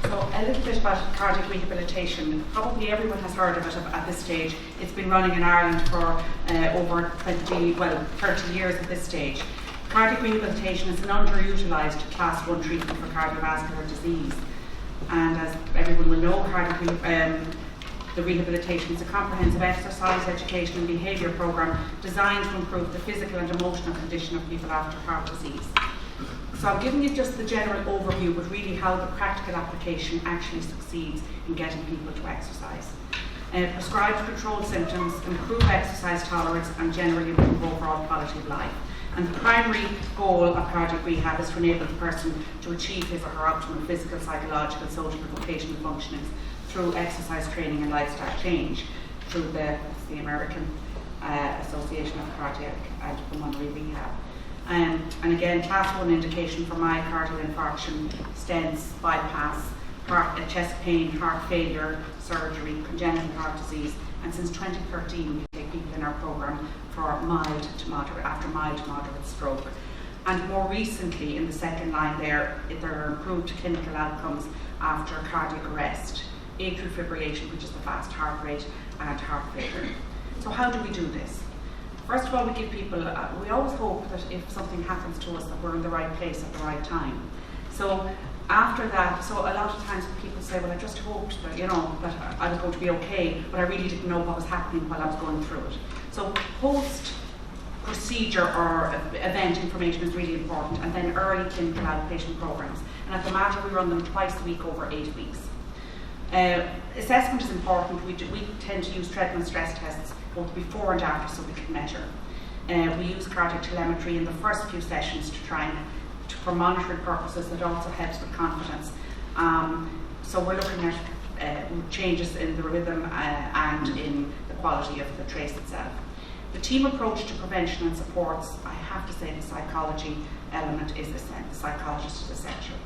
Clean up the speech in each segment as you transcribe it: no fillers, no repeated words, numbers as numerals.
So a little bit about cardiac rehabilitation. Probably everyone has heard of it at this stage. It's been running in Ireland for over 30 years at this stage. Cardiac rehabilitation is an underutilised class 1 treatment for cardiovascular disease. And as everyone will know, the rehabilitation is a comprehensive exercise, education and behaviour programme designed to improve the physical and emotional condition of people after heart disease. So I'm giving you just the general overview, but really how the practical application actually succeeds in getting people to exercise. Prescribe to control symptoms, improve exercise tolerance, and generally improve overall quality of life. And the primary goal of cardiac rehab is to enable the person to achieve his or her optimal physical, psychological, social, and vocational functionings through exercise training and lifestyle change through the American Association of Cardiac and Pulmonary Rehab. And again, class 1 indication for myocardial infarction, stents, bypass, chest pain, heart failure, surgery, congenital heart disease. And since 2013, we take people in our programme for mild to moderate stroke. And more recently, in the second line there are improved clinical outcomes after cardiac arrest, atrial fibrillation, which is the fast heart rate, and heart failure. So how do we do this? First of all, we give people, we always hope that if something happens to us that we're in the right place at the right time. So after that, so a lot of times people say, well, I just hoped that, that I was going to be okay, but I really didn't know what was happening while I was going through it. So post-procedure or event information is really important, and then early clinical outpatient programs. And at the Mater, we run them twice a week over 8 weeks. Assessment is important. We tend to use treadmill stress tests both before and after so we can measure. We use cardiac telemetry in the first few sessions to try and for monitoring purposes. That also helps with confidence. So we're looking at changes in the rhythm and in the quality of the trace itself. The team approach to prevention and supports, I have to say the psychology element is essential. The psychologist is essential.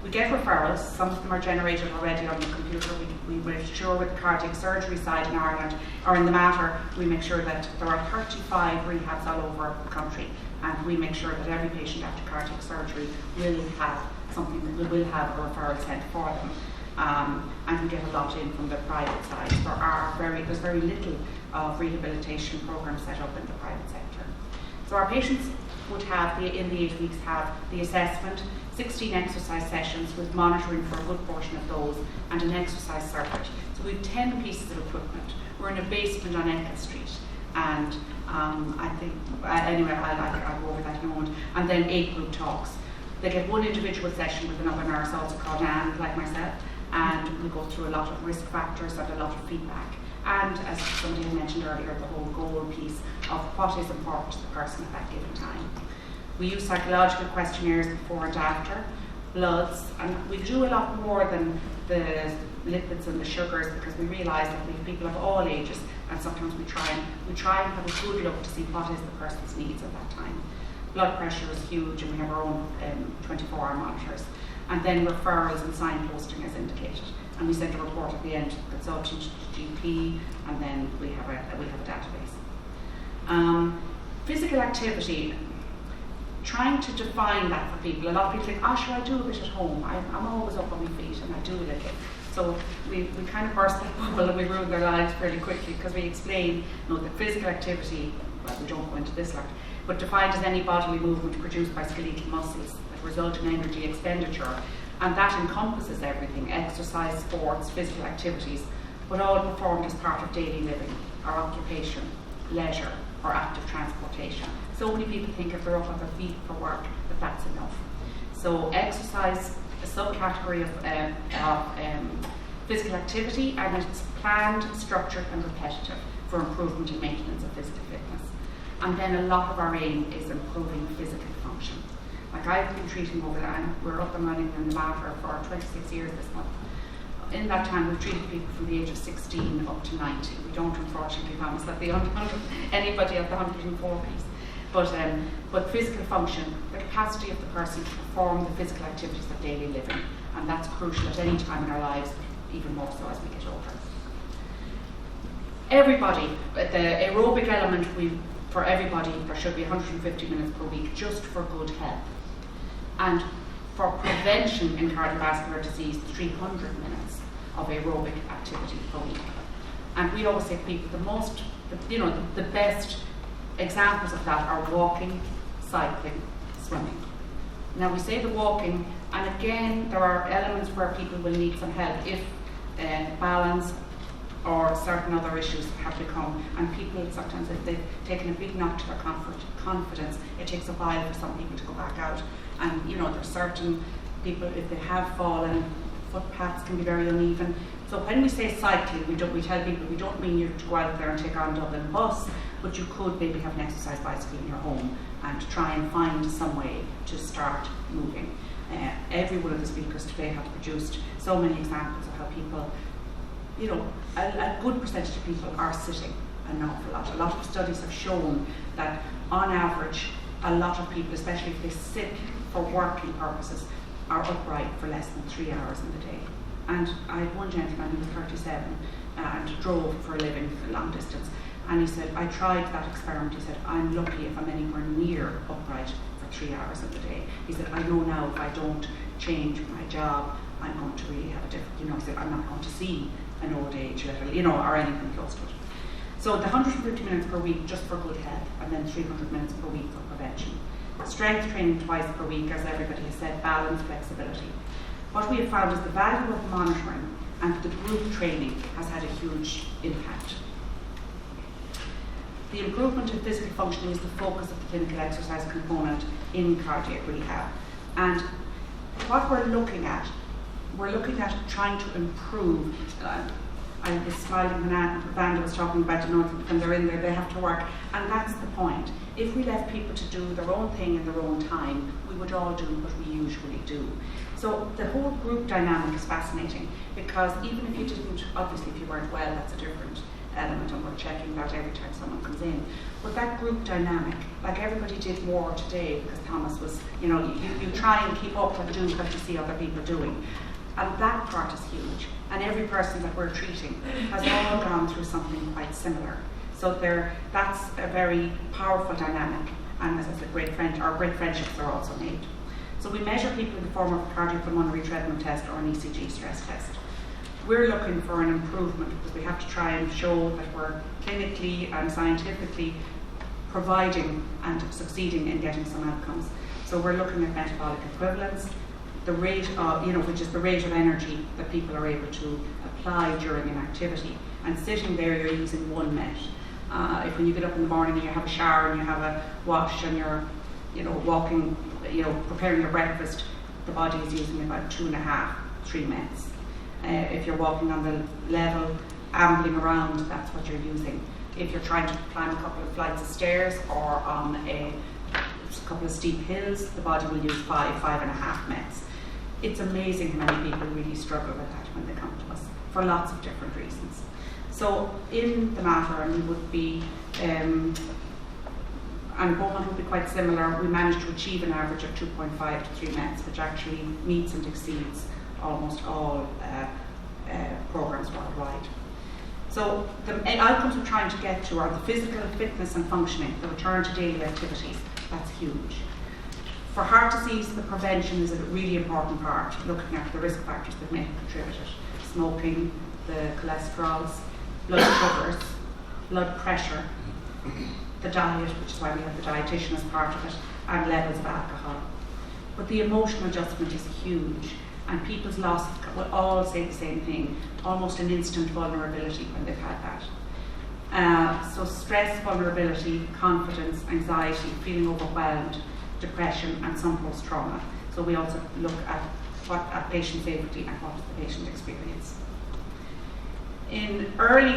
We get referrals. Some of them are generated already on the computer. We make sure with the cardiac surgery side in Ireland, or in the Mater, we make sure that there are 35 rehabs all over the country, and we make sure that every patient after cardiac surgery will have something, will have a referral sent for them. And we get a lot in from the private side. There's very little of rehabilitation programs set up in the private sector. So our patients would have, in the 8 weeks, have the assessment, 16 exercise sessions with monitoring for a good portion of those, and an exercise circuit. So we have 10 pieces of equipment. We're in a basement on Eccles Street, and I think, anyway, I'll go over that in a moment. And then 8 group talks. They get one individual session with another nurse, also called Anne, like myself, and we go through a lot of risk factors and a lot of feedback. And as somebody mentioned earlier, the whole goal piece of what is important to the person at that given time. We use psychological questionnaires before and after, bloods, and we do a lot more than the lipids and the sugars, because we realise that we have people of all ages, and sometimes we try and have a good look to see what is the person's needs at that time. Blood pressure is huge, and we have our own 24-hour monitors. And then referrals and signposting as indicated. And we send a report at the end to the consultant, to the GP, and then we have a database. Physical activity, trying to define that for people. A lot of people think, sure, I do a bit at home. I'm always up on my feet and I do a little. So we kind of burst that bubble and we ruin their lives fairly quickly, because we explain that physical activity, well, we don't go into this lot, but defined as any bodily movement produced by skeletal muscles that result in energy expenditure. And that encompasses everything: exercise, sports, physical activities, but all performed as part of daily living, or occupation, leisure, or active transportation. So many people think if they're up on their feet for work, that that's enough. So exercise, a subcategory of physical activity, and it's planned, structured and repetitive for improvement and maintenance of physical fitness. And then a lot of our aim is improving physical function. Like I've been treating over there, and we're up and running in the Mater for 26 years this month. In that time, we've treated people from the age of 16 up to 90. We don't, unfortunately, promise that anybody at the 104 piece. But physical function, the capacity of the person to perform the physical activities of daily living, and that's crucial at any time in our lives, but even more so as we get older. Everybody, the aerobic element, for everybody, there should be 150 minutes per week just for good health. And for prevention in cardiovascular disease, 300 minutes of aerobic activity per week. And we always say to people, the best examples of that are walking, cycling, swimming. Now we say the walking, and again, there are elements where people will need some help if balance or certain other issues have become, and people sometimes, if they've taken a big knock to their confidence, it takes a while for some people to go back out. And there's certain people, if they have fallen, footpaths can be very uneven. So when we say cycling, we tell people we don't mean you to go out there and take on Dublin bus, but you could maybe have an exercise bicycle in your home and try and find some way to start moving. Every one of the speakers today have produced so many examples of how people, a good percentage of people are sitting an awful lot. A lot of studies have shown that on average, a lot of people, especially if they sit for working purposes, are upright for less than 3 hours in the day. And I had one gentleman who was 37 and drove for a living for long distance, and he said, I tried that experiment. He said, I'm lucky if I'm anywhere near upright for 3 hours of the day. He said, I know now if I don't change my job, I'm going to really have a different, he said, I'm not going to see an old age level, or anything close to it. So the 150 minutes per week just for good health, and then 300 minutes per week for prevention. Strength training twice per week, as everybody has said, balance, flexibility. What we have found is the value of monitoring and the group training has had a huge impact. The improvement in physical functioning is the focus of the clinical exercise component in cardiac rehab. And what we're looking at trying to improve. I was smiling when Vanda was talking about, when they're in there, they have to work. And that's the point. If we left people to do their own thing in their own time, we would all do what we usually do. So the whole group dynamic is fascinating, because even if you didn't, obviously if you weren't well, that's a different element, and we're checking that every time someone comes in. But that group dynamic, like everybody did more today, because Thomas was, you try and keep up and do what you see other people doing. And that part is huge. And every person that we're treating has all gone through something quite similar. So that's a very powerful dynamic. And as I said, great friendships are also made. So we measure people in the form of a cardiopulmonary treadmill test or an ECG stress test. We're looking for an improvement because we have to try and show that we're clinically and scientifically providing and succeeding in getting some outcomes. So we're looking at metabolic equivalence, the rate of, which is the rate of energy that people are able to apply during an activity. And sitting there, you're using 1 Met. If when you get up in the morning and you have a shower and you have a wash and you're, walking, preparing your breakfast, the body is using about 2.5, 3 Mets. If you're walking on the level, ambling around, that's what you're using. If you're trying to climb a couple of flights of stairs or on a couple of steep hills, the body will use 5.5 Mets. It's amazing how many people really struggle with that when they come to us for lots of different reasons. So in the matter, and we would be, and Beaumont would be quite similar, we managed to achieve an average of 2.5 to 3 Mets, which actually meets and exceeds almost all programs worldwide. So the outcomes we're trying to get to are the physical fitness and functioning, the return to daily activities. That's huge. For heart disease, the prevention is a really important part, looking at the risk factors that may have contributed. Smoking, the cholesterols, blood sugars, blood pressure, the diet, which is why we have the dietitian as part of it, and levels of alcohol. But the emotional adjustment is huge, and people's loss will all say the same thing, almost an instant vulnerability when they've had that. So stress, vulnerability, confidence, anxiety, feeling overwhelmed, depression, and some post-trauma. So we also look at patient safety and what is the patient experience. In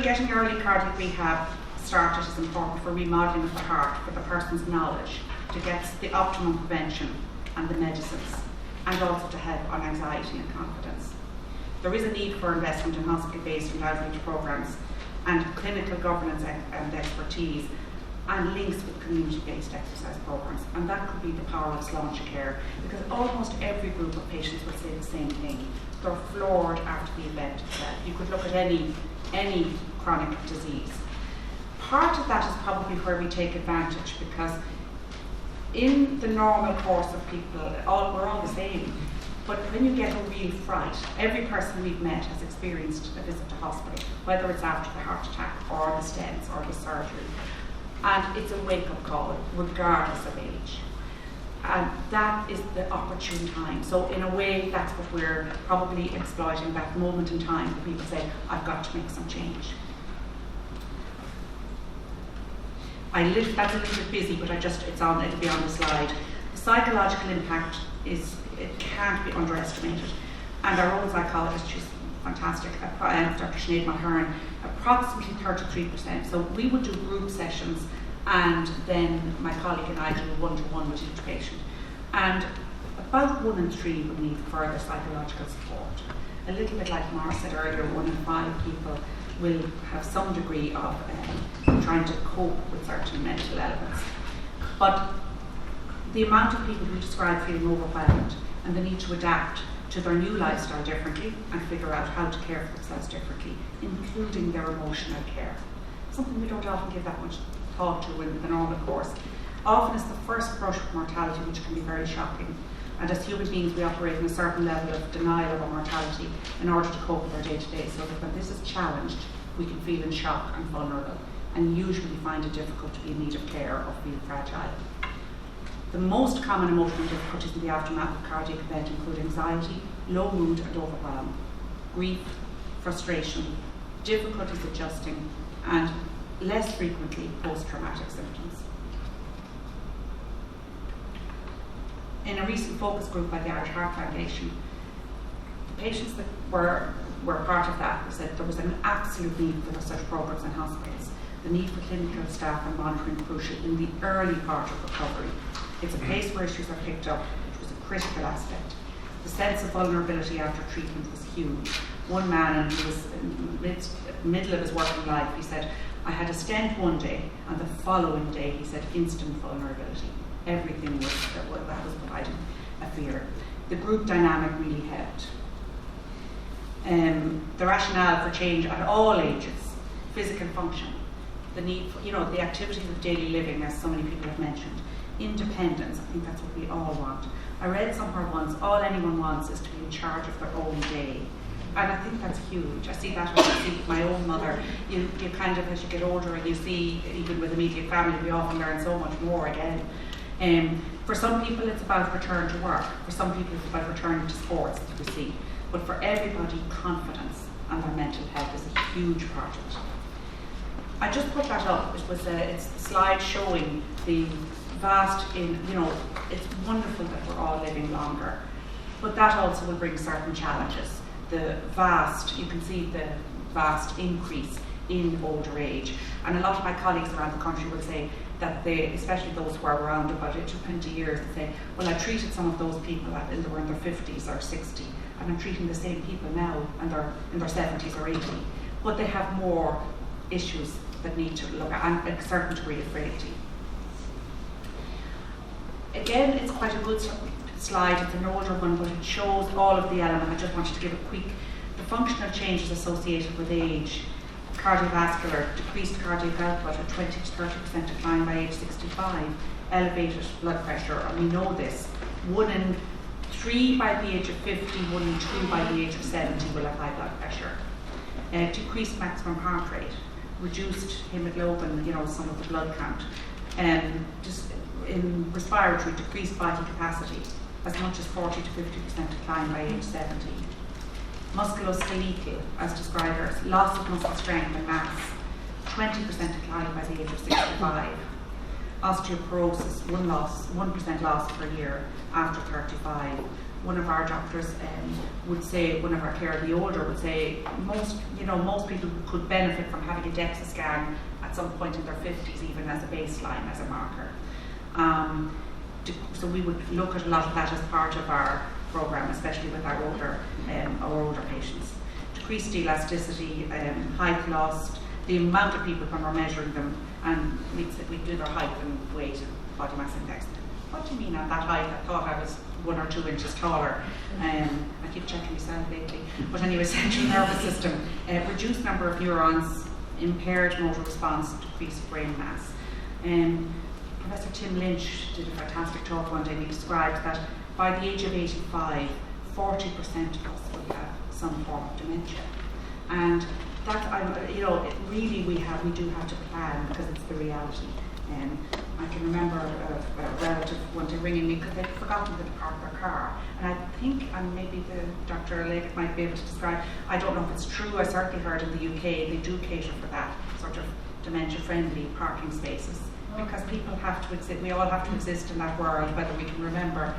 getting early cardiac rehab started is important for remodelling of the heart, for the person's knowledge, to get the optimum prevention and the medicines, and also to help on anxiety and confidence. There is a need for investment in hospital-based and outreach programs and clinical governance and expertise, and links with community-based exercise programs. And that could be the power of Sláinte Care, because almost every group of patients will say the same thing. They're floored after the event itself. You could look at any chronic disease. Part of that is probably where we take advantage, because in the normal course of people, we're all the same. But when you get a real fright, every person we've met has experienced a visit to hospital, whether it's after the heart attack or the stents or the surgery. And it's a wake-up call, regardless of age. And that is the opportune time. So in a way, that's what we're probably exploiting, that moment in time where people say, I've got to make some change. That's a little bit busy, but it'll be on the slide. The psychological impact it can't be underestimated. And our own psychologist, she's fantastic, Dr. Sinead Mulhern, approximately 33%. So we would do group sessions, and then my colleague and I do a one-to-one with each patient. And about 1 in 3 would need further psychological support. A little bit like Mara said earlier, 1 in 5 people will have some degree of trying to cope with certain mental elements. But the amount of people who describe feeling overwhelmed and the need to adapt to their new lifestyle differently and figure out how to care for themselves differently, including their emotional care. Something we don't often give that much thought to in the normal course. Often it's the first brush with mortality, which can be very shocking. And as human beings, we operate in a certain level of denial of our mortality in order to cope with our day-to-day, so that when this is challenged, we can feel in shock and vulnerable, and usually find it difficult to be in need of care or feel fragile. The most common emotional difficulties in the aftermath of a cardiac event include anxiety, low mood and overwhelm, grief, frustration, difficulties adjusting, and less frequently post-traumatic symptoms. In a recent focus group by the Irish Heart Foundation, the patients that were part of that said there was an absolute need for such programs in hospitals. The need for clinical staff and monitoring crucial in the early part of recovery. It's a place where issues are picked up, which was a critical aspect. The sense of vulnerability after treatment was huge. One man, and he was in the middle of his working life, he said, I had a stent one day, and the following day, he said, instant vulnerability. Everything that was providing a fear. The group dynamic really helped. The rationale for change at all ages, physical function, the need for, the activities of daily living, as so many people have mentioned, independence, I think that's what we all want. I read somewhere once, all anyone wants is to be in charge of their own day. And I think that's huge. I see that when I see my own mother. You kind of, as you get older, and you see, even with immediate family, we often learn so much more again. For some people, it's about return to work. For some people, it's about returning to sports, as we see. But for everybody, confidence and their mental health is a huge part of it. I just put that up. It's a slide showing the vast, it's wonderful that we're all living longer. But that also will bring certain challenges. You can see the vast increase in older age. And a lot of my colleagues around the country will say that especially those who are around about 20 years, they say, well, I treated some of those people they were in their 50s or 60, and I'm treating the same people now, and they're in their 70s or 80. But they have more issues that need to look at, and a certain degree of frailty. Again, it's quite a good slide. It's an older one, but it shows all of the elements. I just wanted to give the functional changes associated with age. Cardiovascular, decreased cardiac output, a 20 to 30% decline by age 65, elevated blood pressure, and we know this. 1 in 3 by the age of 50, 1 in 2 by the age of 70 will have high blood pressure. Decreased maximum heart rate, reduced hemoglobin, some of the blood count. Just in respiratory, decreased vital capacity, as much as 40 to 50% decline by age 70. Musculoskeletal, as described as loss of muscle strength and mass, 20% decline by the age of 65. Osteoporosis, 1% loss per year after 35. One of our doctors would say, one of our care of the older would say, most people could benefit from having a DEXA scan at some point in their 50s, even as a baseline, as a marker. So we would look at a lot of that as part of our program, especially with our older patients. Decreased elasticity, height lost, the amount of people when we're measuring them, and we do their height and weight and body mass index. What do you mean at that height? I thought I was 1 or 2 inches taller. I keep checking myself lately. But anyway, central nervous system, reduced number of neurons, impaired motor response, decreased brain mass. Professor Tim Lynch did a fantastic talk one day, and he described that by the age of 85, 40% of us will have some form of dementia. And that, really we do have to plan, because it's the reality. I can remember a relative one day ringing me because they'd forgotten to park their car. And I think, and maybe Dr. Lake might be able to describe, I don't know if it's true, I certainly heard in the UK they do cater for that sort of dementia-friendly parking spaces, because people have to exist, we all have to exist in that world, whether we can remember,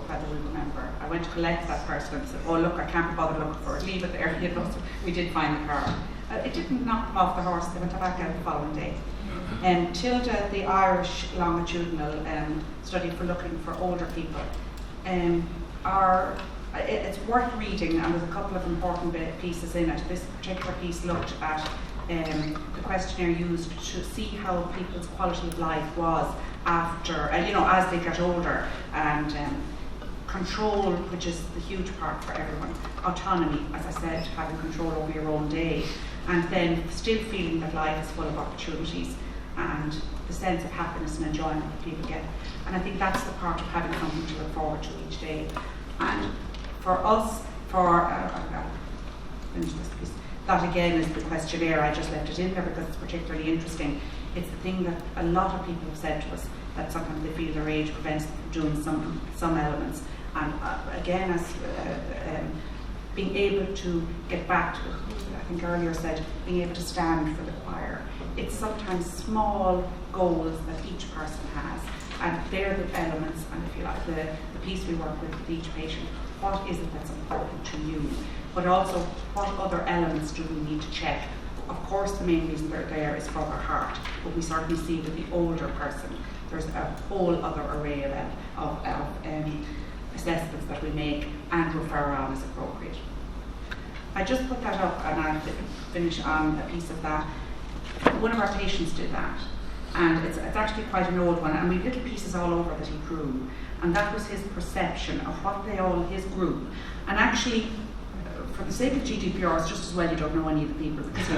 whether we remember. I went to collect that person and said, oh look, I can't be bothered looking for it, leave it there, So we did find the car. It didn't knock them off the horse, they went back out the following day. Tilda, the Irish longitudinal study for looking for older people, it's worth reading, and there's a couple of important pieces in it. This particular piece looked at the questionnaire used to see how people's quality of life was after, as they get older, and control, which is the huge part for everyone. Autonomy, as I said, having control over your own day, and then still feeling that life is full of opportunities, and the sense of happiness and enjoyment that people get. And I think that's the part of having something to look forward to each day. And for us, I'll finish this piece. That again is the questionnaire. I just left it in there because it's particularly interesting. It's the thing that a lot of people have said to us, that sometimes they feel their age prevents them from doing some elements. And again, as being able to get back to, I think earlier said, being able to stand for the choir. It's sometimes small goals that each person has, and they're the elements, and if you like, the piece we work with each patient. What is it that's important to you? But also, what other elements do we need to check? Of course, the main reason they're there is for their heart, but we certainly see with the older person, there's a whole other array of assessments that we make and refer on as appropriate. I just put that up, and I'll finish on a piece of that. One of our patients did that, and it's actually quite an old one, and we've little pieces all over that he drew, and that was his perception of what his group, and actually, for the sake of GDPR, it's just as well you don't know any of the people, because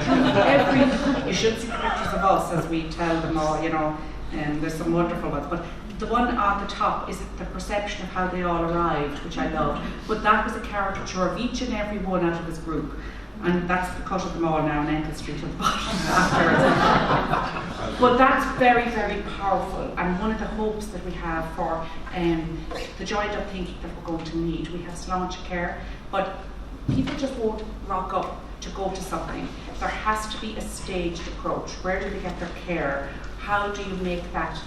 you should see pictures of us as we tell them all, and there's some wonderful ones, but the one at the top is the perception of how they all arrived, which I loved, but that was a caricature of each and every one out of his group. And that's the cut of them all now on Enkel Street at the bottom afterwards. But that's very, very powerful, and one of the hopes that we have for the joined-up thinking that we're going to need. We have sláinte care, but people just won't rock up to go to something. There has to be a staged approach. Where do they get their care? How do you make that,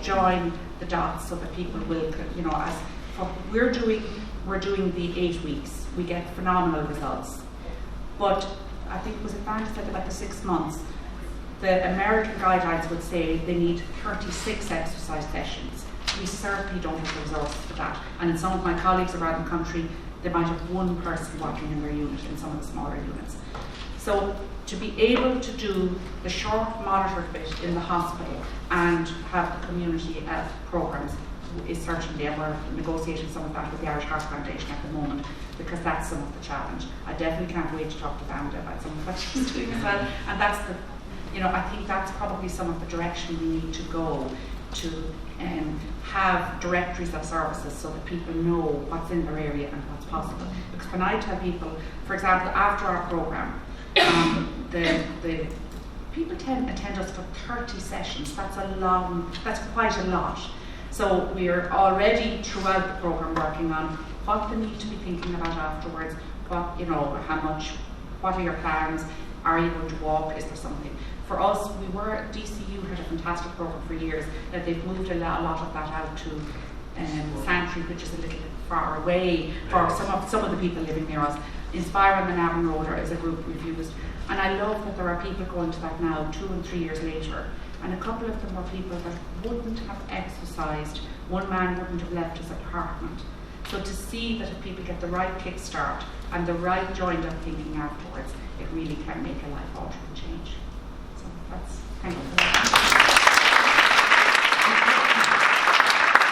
join the dots so that people will, as for we're doing the 8 weeks. We get phenomenal results. But I think, was it Barney said about the 6 months, the American guidelines would say they need 36 exercise sessions. We certainly don't have the resources for that. And in some of my colleagues around the country, they might have one person working in their unit in some of the smaller units. So to be able to do the short monitored bit in the hospital and have the community programs is certainly, and we're negotiating some of that with the Irish Heart Foundation at the moment, because that's some of the challenge. I definitely can't wait to talk to Banda about some of what she's doing as well. And that's I think that's probably some of the direction we need to go to have directories of services so that people know what's in their area and what's possible. Because when I tell people, for example, after our program, the people attend us for 30 sessions. That's quite a lot. So we're already throughout the program working on what they need to be thinking about afterwards, how much, what are your plans, are you going to walk, is there something? For us, DCU had a fantastic program for years, that they've moved a lot of that out to Santry, which is a little bit far away for some of the people living near us. Inspire and Navan Road is a group we've used, and I love that there are people going to that now 2 and 3 years later. And a couple of them were people that wouldn't have exercised. One man wouldn't have left his apartment. So to see that if people get the right kickstart and the right joined-up thinking afterwards, it really can make a life-altering change. So thank you for that.